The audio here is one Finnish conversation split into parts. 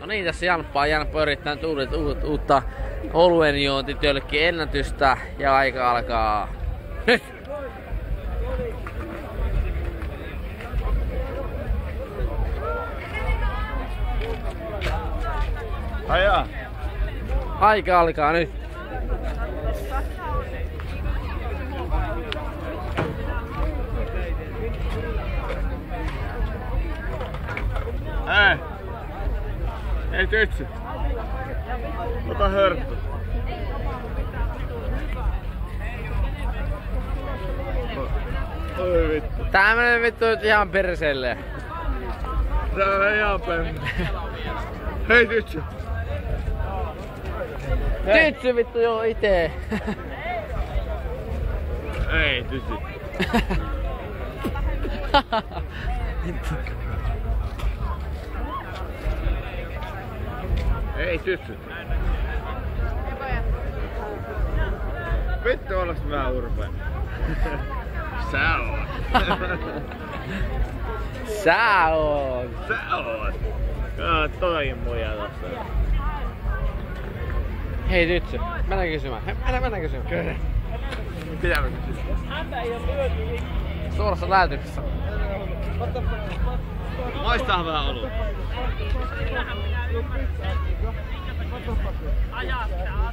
No niin, tässä Janppa yrittää nyt uutta oluen juontityöllekin ennätystä ja aika alkaa nyt! Ajaa! Aika alkaa nyt! Ei tytsy! Ota hörppy! Oi vittu! Tää menee vittu nyt ihan perseelle! Tää menee ihan perseelle! Hei tytsy! Tytsy vittu joo itee! Ei tytsy! Ei tytsy! Vittu olas mä urpeen! Sä oot! Sä oot! Sä oot! Toi muija tossa. Hei tytsy, mennään kysymään. Mennään kysymään. Kyllä. Pitää mä kysyä. Suorassa lähetyksessä. Maistaa vähän olua.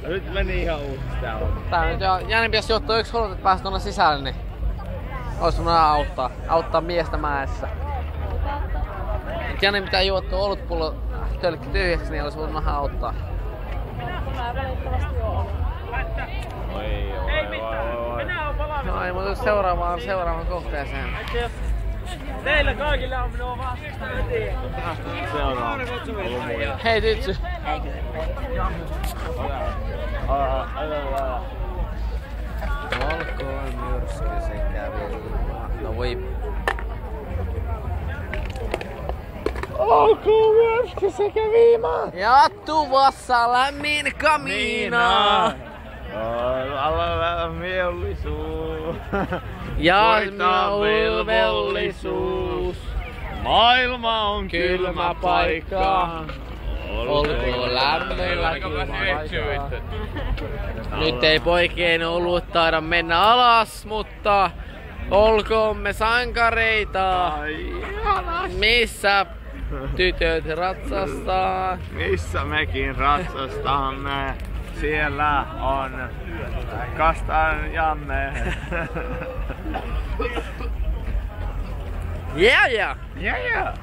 Nyt meni ihan uusiksi tää homma. Tää nyt Jani pitäisi juottaa yksi olut, että päästä tuonne sisälle, niin ois mun auttaa miestä mäessä. Et Jani pitää juottua olutpullo tölkki tyhjäksi, niin olis mun auttaa. Oi. No ei muuta seuraavaan kohteeseen. Teillä kaikilla on minua vastasta ytiin. Seuraava. Hei tytsy! Olkoon myrsky sekä vilma. No voi. Olkoon myrsky sekä viima! Ja tuvassa lämmin kamiina! Alla mielisuus. Ja Voittaa velvollisuus. Maailma on kylmä paikka. Olkoon lämmöllä kylmä paikka. Nyt ei poikien olut taida mennä alas, mutta olkoomme sankareita. Missä tytöt ratsastaa? Missä mekin ratsastamme? Siellä on Kastan-Janne. Yeah! Yeah!